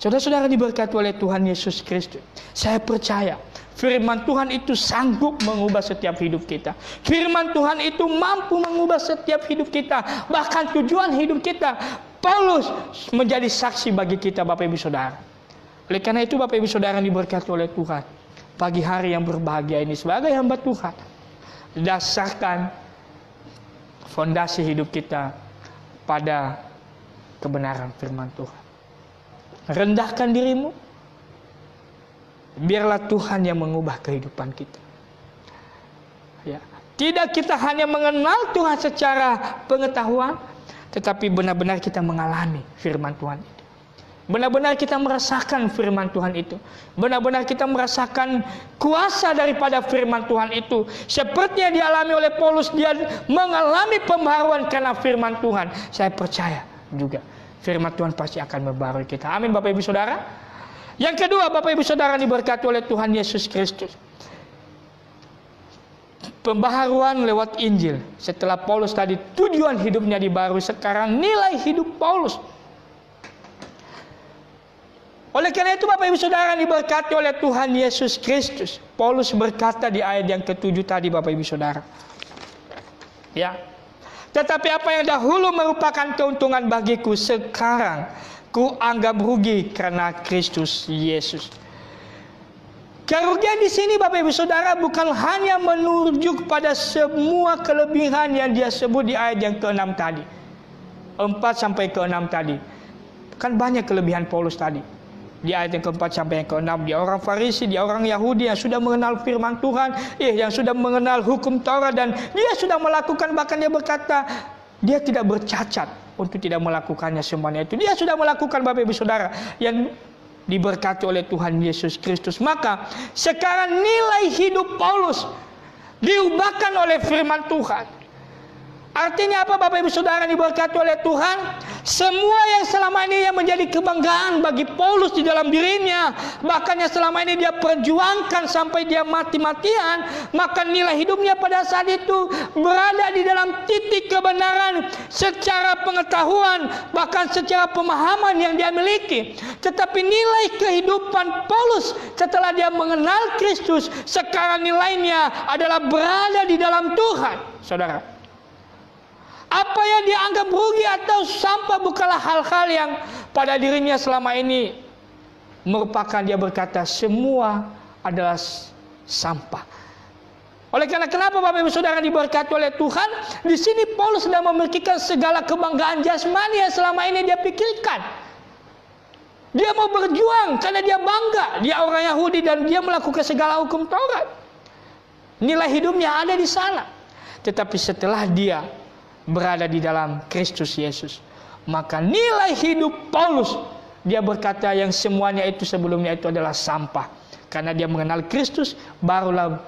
Saudara-saudara diberkati oleh Tuhan Yesus Kristus, saya percaya firman Tuhan itu sanggup mengubah setiap hidup kita. Firman Tuhan itu mampu mengubah setiap hidup kita, bahkan tujuan hidup kita. Paulus menjadi saksi bagi kita Bapak Ibu Saudara. Oleh karena itu Bapak Ibu Saudara diberkati oleh Tuhan, pagi hari yang berbahagia ini sebagai hamba Tuhan, dasarkan fondasi hidup kita pada kebenaran firman Tuhan. Rendahkan dirimu, biarlah Tuhan yang mengubah kehidupan kita. Ya, tidak kita hanya mengenal Tuhan secara pengetahuan, tetapi benar-benar kita mengalami firman Tuhan itu. Benar-benar kita merasakan firman Tuhan itu. Benar-benar kita merasakan kuasa daripada firman Tuhan itu. Seperti yang dialami oleh Paulus, dia mengalami pembaharuan karena firman Tuhan. Saya percaya juga firman Tuhan pasti akan membaharui kita. Amin Bapak Ibu Saudara. Yang kedua Bapak Ibu Saudara diberkati oleh Tuhan Yesus Kristus, pembaharuan lewat Injil. Setelah Paulus tadi tujuan hidupnya dibaharui, sekarang nilai hidup Paulus. Oleh karena itu Bapak Ibu Saudara diberkati oleh Tuhan Yesus Kristus, Paulus berkata di ayat yang ke-7 tadi Bapak Ibu Saudara, ya, tetapi apa yang dahulu merupakan keuntungan bagiku, sekarang ku anggap rugi karena Kristus Yesus. Kerugian di sini Bapak Ibu Saudara bukan hanya menunjuk pada semua kelebihan yang dia sebut di ayat yang ke-6 tadi, 4 sampai ke-6 tadi. Kan banyak kelebihan Paulus tadi. Di ayat yang keempat sampai yang keenam, dia orang Farisi, dia orang Yahudi yang sudah mengenal firman Tuhan, yang sudah mengenal hukum Taurat, dan dia sudah melakukan, bahkan dia berkata dia tidak bercacat untuk tidak melakukannya semuanya itu. Dia sudah melakukan, Bapak Ibu Saudara, yang diberkati oleh Tuhan Yesus Kristus. Maka sekarang nilai hidup Paulus diubahkan oleh firman Tuhan. Artinya apa, Bapak Ibu Saudara diberkati oleh Tuhan? Semua yang selama ini yang menjadi kebanggaan bagi Paulus di dalam dirinya, bahkan yang selama ini dia perjuangkan sampai dia mati-matian, maka nilai hidupnya pada saat itu berada di dalam titik kebenaran secara pengetahuan, bahkan secara pemahaman yang dia miliki. Tetapi nilai kehidupan Paulus setelah dia mengenal Kristus, sekarang nilainya adalah berada di dalam Tuhan, saudara. Apa yang dianggap rugi atau sampah bukanlah hal-hal yang pada dirinya selama ini merupakan, dia berkata, semua adalah sampah. Oleh karena kenapa, Bapak Ibu Saudara diberkati oleh Tuhan, di sini Paulus sedang memikirkan segala kebanggaan jasmani yang selama ini dia pikirkan. Dia mau berjuang karena dia bangga, dia orang Yahudi dan dia melakukan segala hukum Taurat. Nilai hidupnya ada di sana. Tetapi setelah dia berada di dalam Kristus Yesus, maka nilai hidup Paulus, dia berkata yang semuanya itu sebelumnya itu adalah sampah. Karena dia mengenal Kristus, barulah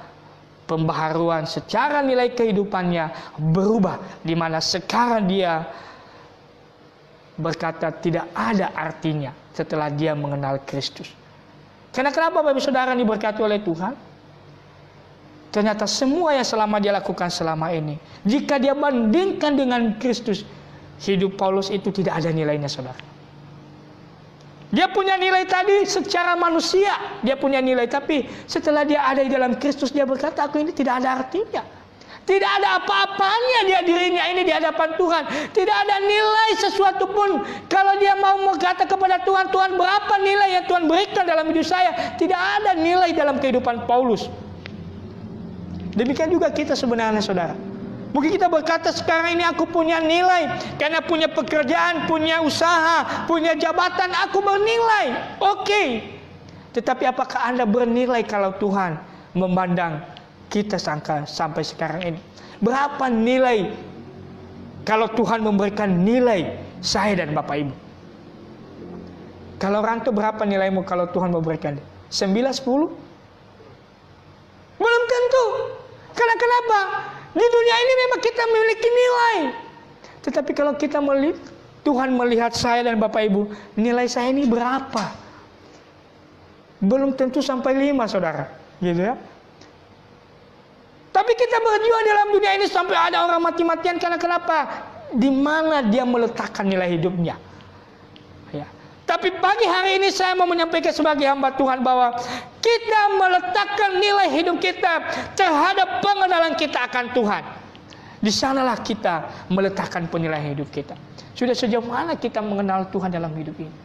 pembaharuan secara nilai kehidupannya berubah, di mana sekarang dia berkata tidak ada artinya setelah dia mengenal Kristus. Karena kenapa, Bapak Ibu Saudara diberkati oleh Tuhan? Ternyata semua yang selama dia lakukan selama ini, jika dia bandingkan dengan Kristus, hidup Paulus itu tidak ada nilainya, saudara. Dia punya nilai tadi secara manusia, dia punya nilai, tapi setelah dia ada di dalam Kristus, dia berkata, aku ini tidak ada artinya. Tidak ada apa-apanya dia dirinya ini di hadapan Tuhan. Tidak ada nilai sesuatu pun. Kalau dia mau berkata kepada Tuhan, Tuhan berapa nilai yang Tuhan berikan dalam hidup saya? Tidak ada nilai dalam kehidupan Paulus. Demikian juga kita sebenarnya, saudara. Mungkin kita berkata sekarang ini aku punya nilai, karena punya pekerjaan, punya usaha, punya jabatan, aku bernilai. Oke. Tetapi apakah Anda bernilai kalau Tuhan memandang kita sampai sekarang ini? Berapa nilai kalau Tuhan memberikan nilai saya dan Bapak Ibu? Kalau rantau berapa nilaimu kalau Tuhan memberikan? 9, 10? Belum tentu. Karena kenapa? Di dunia ini memang kita memiliki nilai. Tetapi kalau kita melihat, Tuhan melihat saya dan Bapak Ibu, nilai saya ini berapa? Belum tentu sampai 5, saudara. Gitu ya. Tapi kita berjuang dalam dunia ini sampai ada orang mati-matian. Karena kenapa? Di mana dia meletakkan nilai hidupnya? Ya. Tapi pagi hari ini saya mau menyampaikan sebagai hamba Tuhan bahwa kita meletakkan nilai hidup kita terhadap pengenalan kita akan Tuhan. Di sanalah kita meletakkan penilaian hidup kita. Sudah sejauh mana kita mengenal Tuhan dalam hidup ini?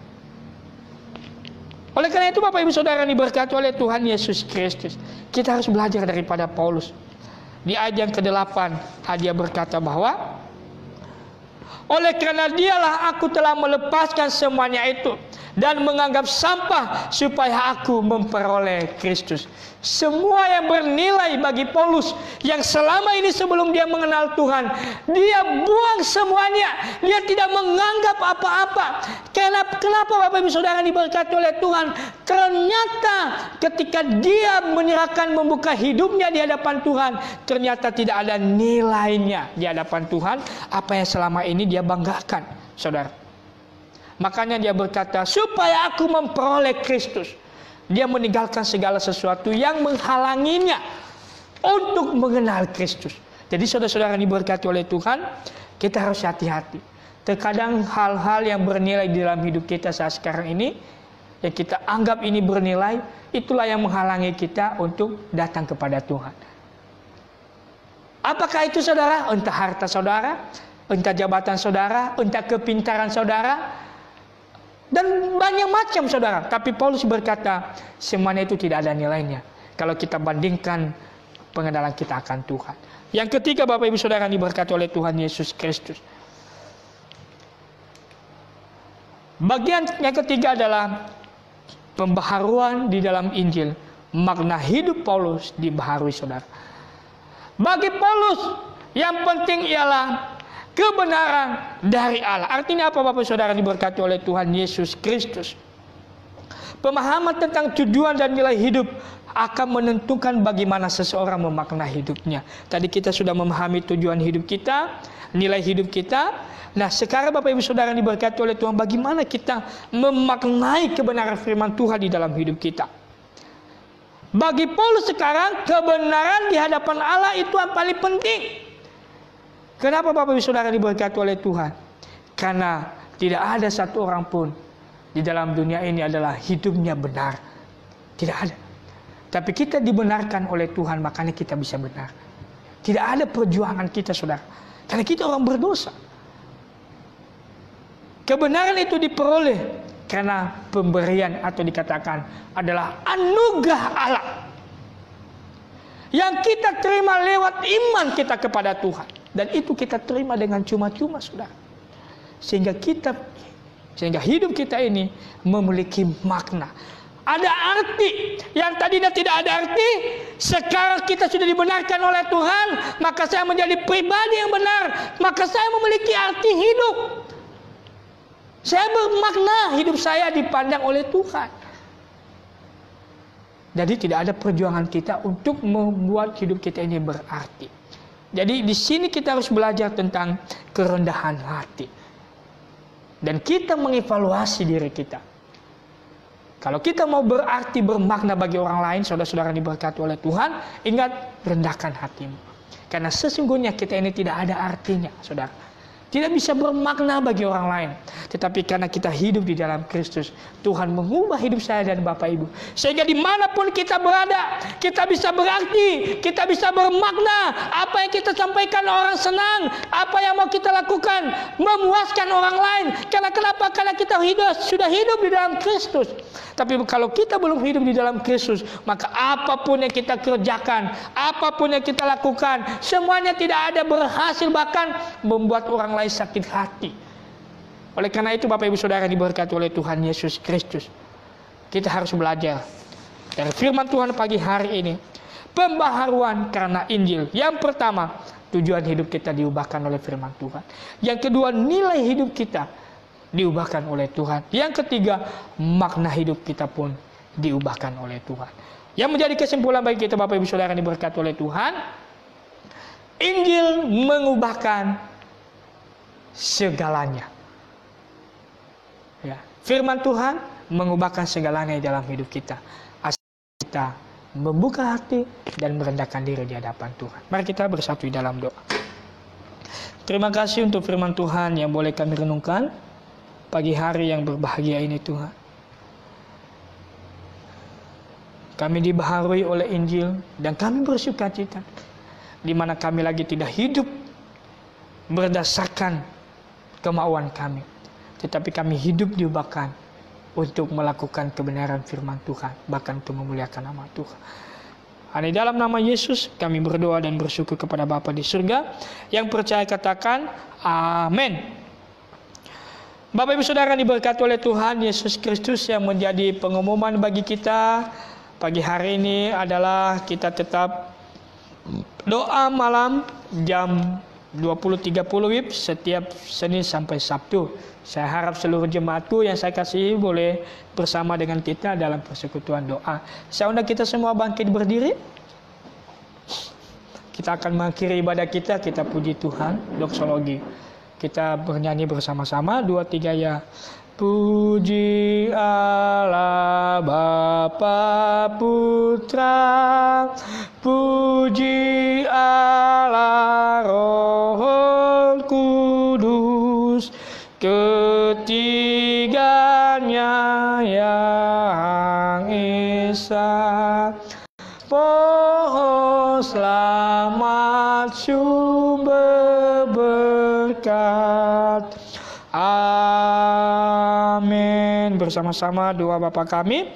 Oleh karena itu, Bapak Ibu Saudara diberkati oleh Tuhan Yesus Kristus, kita harus belajar daripada Paulus. Di ayat yang ke-8, dia berkata bahwa oleh karena dialah aku telah melepaskan semuanya itu dan menganggap sampah supaya aku memperoleh Kristus. Semua yang bernilai bagi Paulus yang selama ini sebelum dia mengenal Tuhan, dia buang semuanya. Dia tidak menganggap apa-apa. Kenapa Bapak Ibu Saudara diberkati oleh Tuhan? Ternyata ketika dia menyerahkan, membuka hidupnya di hadapan Tuhan, ternyata tidak ada nilainya di hadapan Tuhan apa yang selama ini dia banggakan, saudara. Makanya dia berkata, supaya aku memperoleh Kristus. Dia meninggalkan segala sesuatu yang menghalanginya untuk mengenal Kristus. Jadi saudara-saudara diberkati oleh Tuhan, kita harus hati-hati. Terkadang hal-hal yang bernilai di dalam hidup kita saat sekarang ini, yang kita anggap ini bernilai, itulah yang menghalangi kita untuk datang kepada Tuhan. Apakah itu, saudara? Entah harta saudara, entah jabatan saudara, entah kepintaran saudara, dan banyak macam, saudara. Tapi Paulus berkata, semuanya itu tidak ada nilainya kalau kita bandingkan pengenalan kita akan Tuhan. Yang ketiga, Bapak Ibu Saudara diberkati oleh Tuhan Yesus Kristus. Bagian yang ketiga adalah Pembaharuan di dalam Injil, makna hidup Paulus dibaharui, saudara. Bagi Paulus, yang penting ialah kebenaran dari Allah. Artinya apa, Bapak Saudara diberkati oleh Tuhan Yesus Kristus? Pemahaman tentang tujuan dan nilai hidup akan menentukan bagaimana seseorang memaknai hidupnya. Tadi kita sudah memahami tujuan hidup kita, nilai hidup kita. Nah, sekarang Bapak Ibu Saudara diberkati oleh Tuhan, bagaimana kita memaknai kebenaran firman Tuhan di dalam hidup kita. Bagi Paulus sekarang, kebenaran di hadapan Allah itu yang paling penting. Kenapa Bapak Ibu Saudara diberkati oleh Tuhan? Karena tidak ada satu orang pun di dalam dunia ini adalah hidupnya benar. Tidak ada. Tapi kita dibenarkan oleh Tuhan, makanya kita bisa benar. Tidak ada perjuangan kita, saudara. Karena kita orang berdosa. Kebenaran itu diperoleh karena pemberian atau dikatakan adalah anugerah Allah. Yang kita terima lewat iman kita kepada Tuhan. Dan itu kita terima dengan cuma-cuma, saudara. Sehingga hidup kita ini memiliki makna. Ada arti. Yang tadinya tidak ada arti, sekarang kita sudah dibenarkan oleh Tuhan, maka saya menjadi pribadi yang benar, maka saya memiliki arti hidup. Saya bermakna, hidup saya dipandang oleh Tuhan. Jadi tidak ada perjuangan kita untuk membuat hidup kita ini berarti. Jadi di sini kita harus belajar tentang kerendahan hati. Dan kita mengevaluasi diri kita. Kalau kita mau berarti, bermakna bagi orang lain, saudara-saudara diberkati oleh Tuhan, ingat, rendahkan hatimu. Karena sesungguhnya kita ini tidak ada artinya, saudara. Tidak bisa bermakna bagi orang lain. Tetapi karena kita hidup di dalam Kristus, Tuhan mengubah hidup saya dan Bapak Ibu. Sehingga dimanapun kita berada, kita bisa berarti, kita bisa bermakna. Apa yang kita sampaikan orang senang, apa yang mau kita lakukan, memuaskan orang lain. Karena kenapa? Karena kita sudah hidup di dalam Kristus. Tapi kalau kita belum hidup di dalam Kristus, maka apapun yang kita kerjakan, apapun yang kita lakukan, semuanya tidak ada berhasil, bahkan membuat orang lain sakit hati. Oleh karena itu Bapak Ibu Saudara diberkati oleh Tuhan Yesus Kristus, kita harus belajar dari firman Tuhan pagi hari ini. Pembaharuan karena Injil. Yang pertama, tujuan hidup kita diubahkan oleh firman Tuhan. Yang kedua, nilai hidup kita diubahkan oleh Tuhan. Yang ketiga, makna hidup kita pun diubahkan oleh Tuhan. Yang menjadi kesimpulan bagi kita Bapak Ibu Saudara diberkati oleh Tuhan, Injil mengubahkan segalanya. Ya, firman Tuhan mengubahkan segalanya dalam hidup kita. Asal kita membuka hati dan merendahkan diri di hadapan Tuhan. Mari kita bersatu di dalam doa. Terima kasih untuk firman Tuhan yang boleh kami renungkan pagi hari yang berbahagia ini, Tuhan. Kami dibaharui oleh Injil dan kami bersukacita di mana kami lagi tidak hidup berdasarkan kemauan kami, tetapi kami hidup diubahkan untuk melakukan kebenaran firman Tuhan, bahkan untuk memuliakan nama Tuhan. Hanya dalam nama Yesus kami berdoa dan bersyukur kepada Bapa di surga. Yang percaya katakan amin. Bapak Ibu Saudara diberkati oleh Tuhan Yesus Kristus, yang menjadi pengumuman bagi kita pagi hari ini adalah kita tetap doa malam jam 20.30 WIB setiap Senin sampai Sabtu. Saya harap seluruh jemaatku yang saya kasihi boleh bersama dengan kita dalam persekutuan doa. Saya undang kita semua bangkit berdiri. Kita akan mengakhiri ibadah kita puji Tuhan, doksologi. Kita bernyanyi bersama-sama 2, 3 ya. Puji Allah Bapa Putra, puji Allah Roh Kudus, ketiganya yang esa. Pohon selamat sumber berkat. Amin. Bersama-sama doa Bapa kami.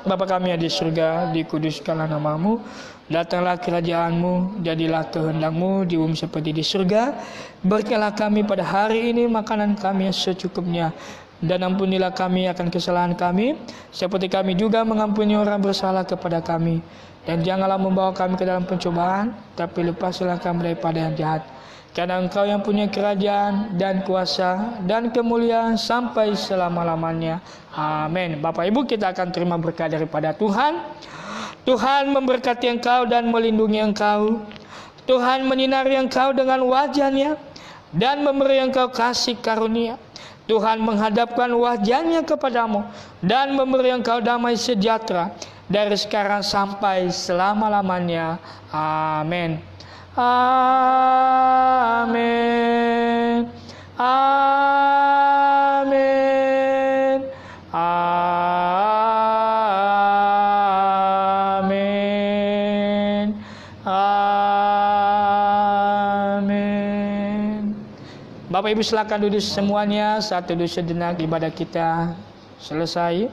Bapa kami yang di surga, dikuduskanlah namamu. Datanglah kerajaanmu, jadilah kehendakmu di bumi seperti di surga. Berkatilah kami pada hari ini makanan kami yang secukupnya. dan ampunilah kami akan kesalahan kami, seperti kami juga mengampuni orang bersalah kepada kami. Dan janganlah membawa kami ke dalam pencobaan, tapi lepaslah kami daripada yang jahat. Karena Engkau yang punya kerajaan dan kuasa dan kemuliaan sampai selama-lamanya. Amin. Bapak Ibu, kita akan terima berkat daripada Tuhan. Tuhan memberkati engkau dan melindungi engkau. Tuhan menyinari engkau dengan wajah-Nya dan memberi engkau kasih karunia. Tuhan menghadapkan wajah-Nya kepadamu dan memberi engkau damai sejahtera dari sekarang sampai selama-lamanya. Amin. Amin. Amin. Amin. Amin. Bapak Ibu silakan duduk semuanya. Saat duduk sejenak, ibadah kita selesai.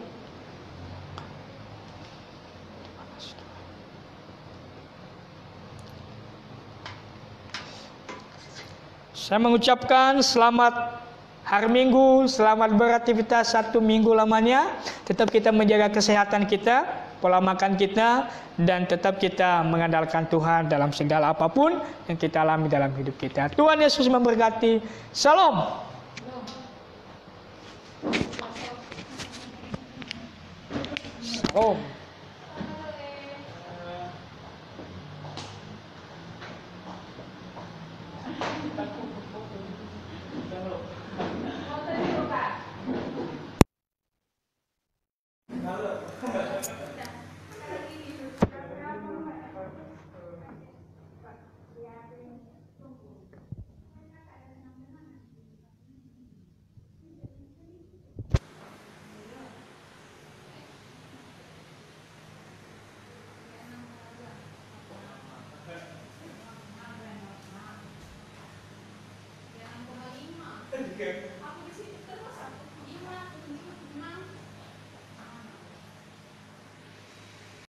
Saya mengucapkan selamat hari Minggu, selamat beraktivitas 1 minggu lamanya. Tetap kita menjaga kesehatan kita, pola makan kita, dan tetap kita mengandalkan Tuhan dalam segala apapun yang kita alami dalam hidup kita. Tuhan Yesus memberkati. Salam. Salam. Okay.